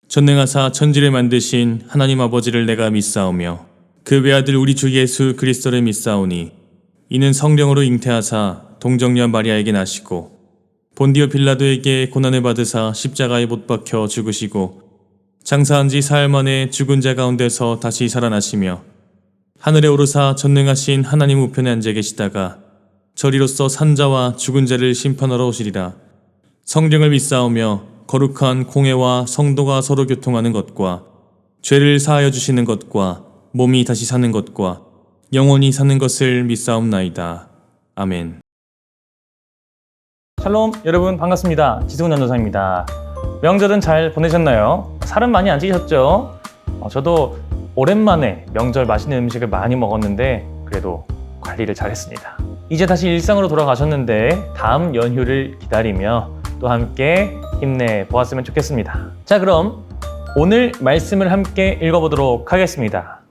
전능하사 천지를 만드신 하나님 아버지를 내가 믿사오며 그 외아들 우리 주 예수 그리스도를 믿사오니 이는 성령으로 잉태하사 동정녀 마리아에게 나시고 본디오 빌라도에게 고난을 받으사 십자가에 못 박혀 죽으시고 장사한 지 사흘 만에 죽은 자 가운데서 다시 살아나시며 하늘에 오르사 전능하신 하나님 우편에 앉아 계시다가 저리로서 산자와 죽은 자를 심판하러 오시리라. 성령을 믿사오며 거룩한 공회와 성도가 서로 교통하는 것과 죄를 사하여 주시는 것과 몸이 다시 사는 것과 영원히 사는 것을 믿사옵나이다. 아멘. 샬롬, 여러분 반갑습니다. 지승훈 전도사입니다. 명절은 잘 보내셨나요? 살은 많이 안 찌셨죠? 저도 오랜만에 명절 맛있는 음식을 많이 먹었는데 그래도 관리를 잘 했습니다. 이제 다시 일상으로 돌아가셨는데 다음 연휴를 기다리며 또 함께 힘내보았으면 좋겠습니다. 자, 그럼 오늘 말씀을 함께 읽어보도록 하겠습니다.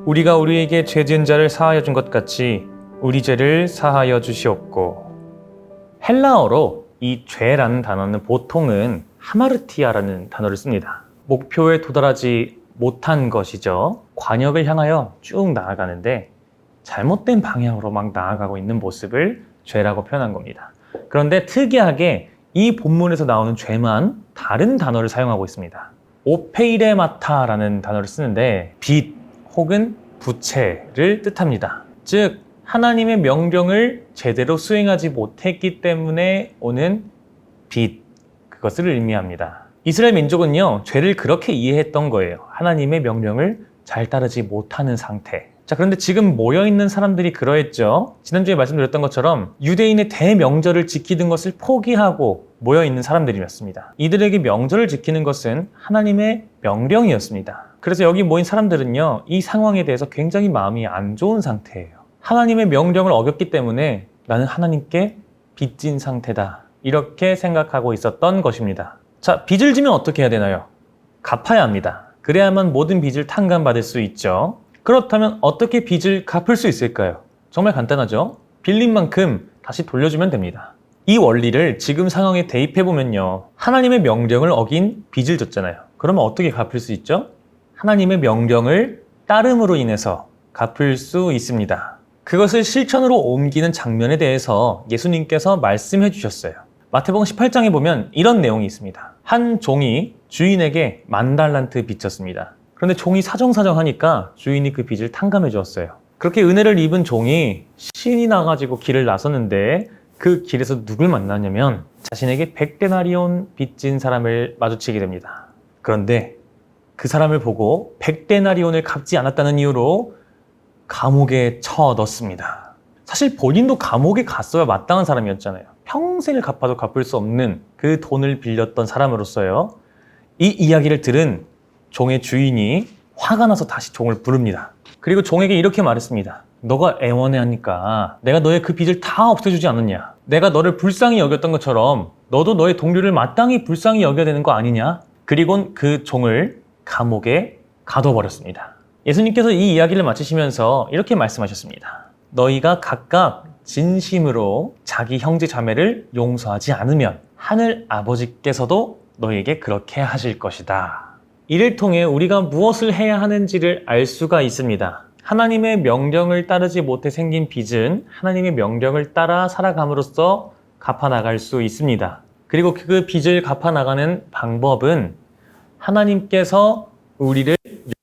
우리가 우리에게 죄 지은 자를 사하여 준 것 같이 우리 죄를 사하여 주시옵고. 헬라어로 이 죄라는 단어는 보통은 하마르티아라는 단어를 씁니다. 목표에 도달하지 못한 것이죠. 관역을 향하여 쭉 나아가는데 잘못된 방향으로 막 나아가고 있는 모습을 죄라고 표현한 겁니다. 그런데 특이하게 이 본문에서 나오는 죄만 다른 단어를 사용하고 있습니다. 오페이레마타라는 단어를 쓰는데 빚 혹은 부채를 뜻합니다. 즉 하나님의 명령을 제대로 수행하지 못했기 때문에 오는 빚, 그것을 의미합니다. 이스라엘 민족은요, 죄를 그렇게 이해했던 거예요. 하나님의 명령을 잘 따르지 못하는 상태. 자, 그런데 지금 모여있는 사람들이 그러했죠. 지난주에 말씀드렸던 것처럼 유대인의 대명절을 지키는 것을 포기하고 모여있는 사람들이었습니다. 이들에게 명절을 지키는 것은 하나님의 명령이었습니다. 그래서 여기 모인 사람들은요, 이 상황에 대해서 굉장히 마음이 안 좋은 상태예요. 하나님의 명령을 어겼기 때문에 나는 하나님께 빚진 상태다, 이렇게 생각하고 있었던 것입니다. 자, 빚을 지면 어떻게 해야 되나요? 갚아야 합니다. 그래야만 모든 빚을 탕감받을 수 있죠. 그렇다면 어떻게 빚을 갚을 수 있을까요? 정말 간단하죠? 빌린 만큼 다시 돌려주면 됩니다. 이 원리를 지금 상황에 대입해보면요, 하나님의 명령을 어긴 빚을 졌잖아요. 그러면 어떻게 갚을 수 있죠? 하나님의 명령을 따름으로 인해서 갚을 수 있습니다. 그것을 실천으로 옮기는 장면에 대해서 예수님께서 말씀해 주셨어요. 마태복음 18장에 보면 이런 내용이 있습니다. 한 종이 주인에게 10,000달란트 빚졌습니다. 그런데 종이 사정사정하니까 주인이 그 빚을 탕감해 주었어요. 그렇게 은혜를 입은 종이 신이 나가지고 길을 나섰는데 그 길에서 누굴 만나냐면 자신에게 100데나리온 빚진 사람을 마주치게 됩니다. 그런데 그 사람을 보고 100데나리온을 갚지 않았다는 이유로 감옥에 쳐 넣습니다. 사실 본인도 감옥에 갔어야 마땅한 사람이었잖아요. 평생을 갚아도 갚을 수 없는 그 돈을 빌렸던 사람으로서요. 이 이야기를 들은 종의 주인이 화가 나서 다시 종을 부릅니다. 그리고 종에게 이렇게 말했습니다. 너가 애원해하니까 내가 너의 그 빚을 다 없애주지 않았냐? 내가 너를 불쌍히 여겼던 것처럼 너도 너의 동료를 마땅히 불쌍히 여겨야 되는 거 아니냐? 그리고는 그 종을 감옥에 가둬버렸습니다. 예수님께서 이 이야기를 마치시면서 이렇게 말씀하셨습니다. 너희가 각각 진심으로 자기 형제 자매를 용서하지 않으면 하늘 아버지께서도 너희에게 그렇게 하실 것이다. 이를 통해 우리가 무엇을 해야 하는지를 알 수가 있습니다. 하나님의 명령을 따르지 못해 생긴 빚은 하나님의 명령을 따라 살아감으로써 갚아나갈 수 있습니다. 그리고 그 빚을 갚아나가는 방법은 하나님께서 우리를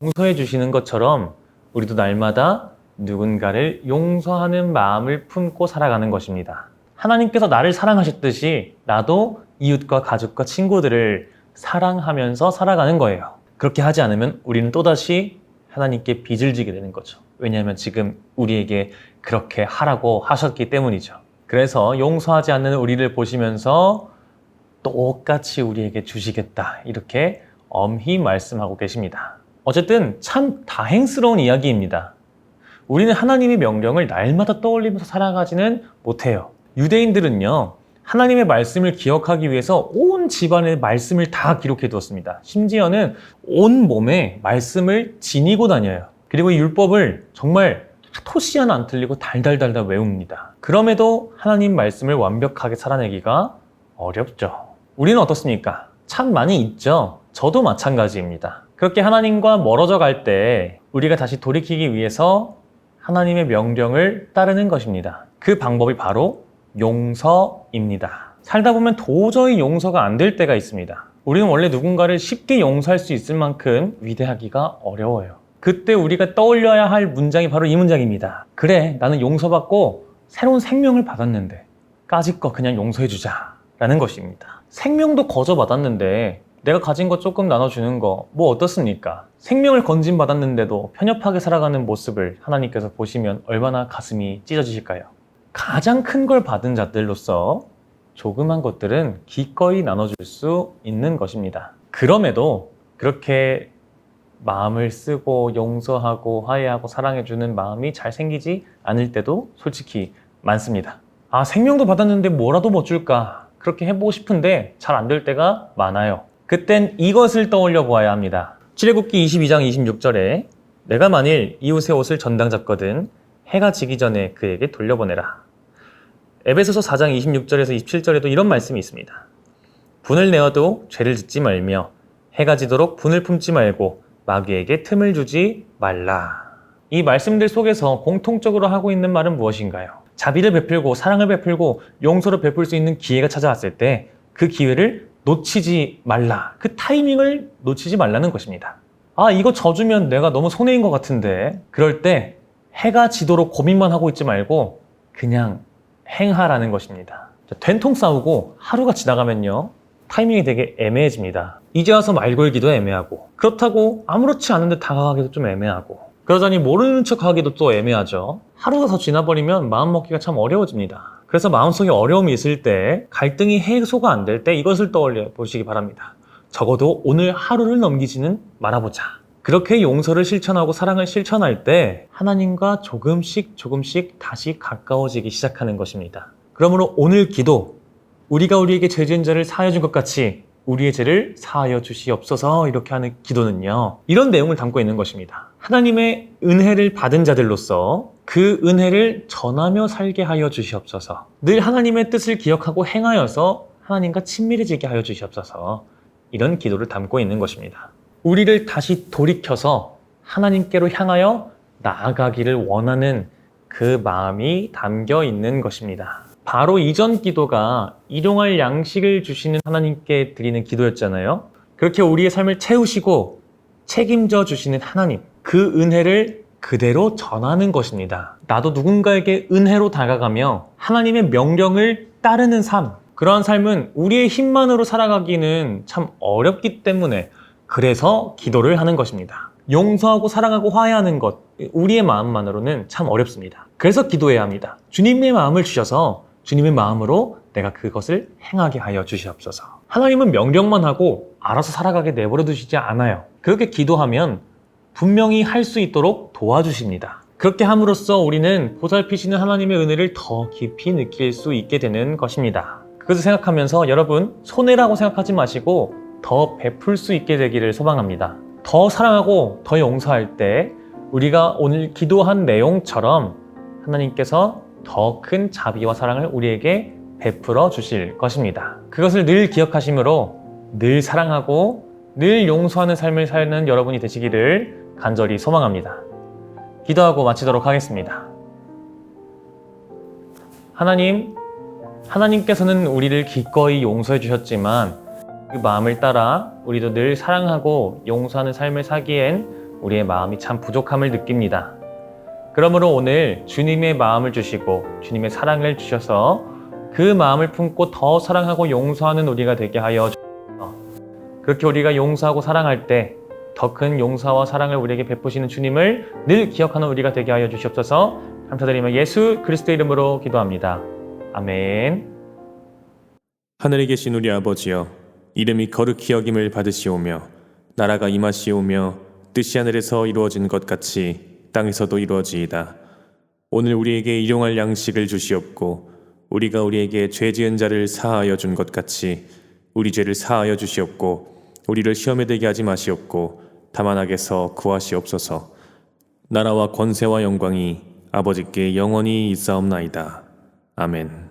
용서해 주시는 것처럼 우리도 날마다 누군가를 용서하는 마음을 품고 살아가는 것입니다. 하나님께서 나를 사랑하셨듯이 나도 이웃과 가족과 친구들을 사랑하면서 살아가는 거예요. 그렇게 하지 않으면 우리는 또다시 하나님께 빚을 지게 되는 거죠. 왜냐하면 지금 우리에게 그렇게 하라고 하셨기 때문이죠. 그래서 용서하지 않는 우리를 보시면서 똑같이 우리에게 주시겠다, 이렇게 엄히 말씀하고 계십니다. 어쨌든 참 다행스러운 이야기입니다. 우리는 하나님의 명령을 날마다 떠올리면서 살아가지는 못해요. 유대인들은요, 하나님의 말씀을 기억하기 위해서 온 집안의 말씀을 다 기록해 두었습니다. 심지어는 온 몸에 말씀을 지니고 다녀요. 그리고 이 율법을 정말 토시 하나 안 틀리고 달달달달 외웁니다. 그럼에도 하나님 말씀을 완벽하게 살아내기가 어렵죠. 우리는 어떻습니까? 참 많이 있죠. 저도 마찬가지입니다. 그렇게 하나님과 멀어져 갈 때 우리가 다시 돌이키기 위해서 하나님의 명령을 따르는 것입니다. 그 방법이 바로 용서입니다. 살다 보면 도저히 용서가 안 될 때가 있습니다. 우리는 원래 누군가를 쉽게 용서할 수 있을 만큼 위대하기가 어려워요. 그때 우리가 떠올려야 할 문장이 바로 이 문장입니다. 그래, 나는 용서받고 새로운 생명을 받았는데 까짓 거 그냥 용서해주자 라는 것입니다. 생명도 거저 받았는데 내가 가진 거 조금 나눠주는 거 뭐 어떻습니까? 생명을 건진받았는데도 편협하게 살아가는 모습을 하나님께서 보시면 얼마나 가슴이 찢어지실까요? 가장 큰 걸 받은 자들로서 조그만 것들은 기꺼이 나눠줄 수 있는 것입니다. 그럼에도 그렇게 마음을 쓰고 용서하고 화해하고 사랑해주는 마음이 잘 생기지 않을 때도 솔직히 많습니다. 아, 생명도 받았는데 뭐라도 못 줄까? 그렇게 해보고 싶은데 잘 안 될 때가 많아요. 그땐 이것을 떠올려 보아야 합니다. 출애굽기 22장 26절에 내가 만일 이웃의 옷을 전당 잡거든 해가 지기 전에 그에게 돌려보내라. 에베소서 4장 26절에서 27절에도 이런 말씀이 있습니다. 분을 내어도 죄를 짓지 말며 해가 지도록 분을 품지 말고 마귀에게 틈을 주지 말라. 이 말씀들 속에서 공통적으로 하고 있는 말은 무엇인가요? 자비를 베풀고 사랑을 베풀고 용서를 베풀 수 있는 기회가 찾아왔을 때 그 기회를 놓치지 말라. 그 타이밍을 놓치지 말라는 것입니다. 아, 이거 져주면 내가 너무 손해인 것 같은데 그럴 때 해가 지도록 고민만 하고 있지 말고 그냥 행하라는 것입니다. 된통 싸우고 하루가 지나가면요 타이밍이 되게 애매해집니다. 이제 와서 말 걸기도 애매하고 그렇다고 아무렇지 않은 듯 다가가기도 좀 애매하고 그러자니 모르는 척 하기도 또 애매하죠. 하루가 더 지나버리면 마음 먹기가 참 어려워집니다. 그래서 마음속에 어려움이 있을 때 갈등이 해소가 안 될 때 이것을 떠올려 보시기 바랍니다. 적어도 오늘 하루를 넘기지는 말아보자. 그렇게 용서를 실천하고 사랑을 실천할 때 하나님과 조금씩 다시 가까워지기 시작하는 것입니다. 그러므로 오늘 기도, 우리가 우리에게 죄 지은 자를 사하여 준 것 같이 우리의 죄를 사하여 주시옵소서 이렇게 하는 기도는요. 이런 내용을 담고 있는 것입니다. 하나님의 은혜를 받은 자들로서 그 은혜를 전하며 살게 하여 주시옵소서. 늘 하나님의 뜻을 기억하고 행하여서 하나님과 친밀해지게 하여 주시옵소서. 이런 기도를 담고 있는 것입니다. 우리를 다시 돌이켜서 하나님께로 향하여 나아가기를 원하는 그 마음이 담겨 있는 것입니다. 바로 이전 기도가 일용할 양식을 주시는 하나님께 드리는 기도였잖아요. 그렇게 우리의 삶을 채우시고 책임져 주시는 하나님, 그 은혜를 그대로 전하는 것입니다. 나도 누군가에게 은혜로 다가가며 하나님의 명령을 따르는 삶, 그러한 삶은 우리의 힘만으로 살아가기는 참 어렵기 때문에 그래서 기도를 하는 것입니다. 용서하고 사랑하고 화해하는 것, 우리의 마음만으로는 참 어렵습니다. 그래서 기도해야 합니다. 주님의 마음을 주셔서 주님의 마음으로 내가 그것을 행하게 하여 주시옵소서. 하나님은 명령만 하고 알아서 살아가게 내버려 두시지 않아요. 그렇게 기도하면 분명히 할 수 있도록 도와주십니다. 그렇게 함으로써 우리는 보살피시는 하나님의 은혜를 더 깊이 느낄 수 있게 되는 것입니다. 그것을 생각하면서 여러분 손해라고 생각하지 마시고 더 베풀 수 있게 되기를 소망합니다. 더 사랑하고 더 용서할 때 우리가 오늘 기도한 내용처럼 하나님께서 더 큰 자비와 사랑을 우리에게 베풀어 주실 것입니다. 그것을 늘 기억하심으로 늘 사랑하고 늘 용서하는 삶을 사는 여러분이 되시기를 간절히 소망합니다. 기도하고 마치도록 하겠습니다. 하나님께서는 우리를 기꺼이 용서해 주셨지만 그 마음을 따라 우리도 늘 사랑하고 용서하는 삶을 사기엔 우리의 마음이 참 부족함을 느낍니다. 그러므로 오늘 주님의 마음을 주시고 주님의 사랑을 주셔서 그 마음을 품고 더 사랑하고 용서하는 우리가 되게 하여 주옵소서. 그렇게 우리가 용서하고 사랑할 때 더 큰 용서와 사랑을 우리에게 베푸시는 주님을 늘 기억하는 우리가 되게 하여 주시옵소서. 감사드리며 예수 그리스도의 이름으로 기도합니다. 아멘. 하늘에 계신 우리 아버지여, 이름이 거룩히 여김을 받으시오며 나라가 임하시오며 뜻이 하늘에서 이루어진 것 같이 땅에서도 이루어지이다. 오늘 우리에게 일용할 양식을 주시옵고 우리가 우리에게 죄 지은 자를 사하여 준 것 같이 우리 죄를 사하여 주시옵고 우리를 시험에 들게 하지 마시옵고 다만 악에서 구하시옵소서. 나라와 권세와 영광이 아버지께 영원히 있사옵나이다. 아멘.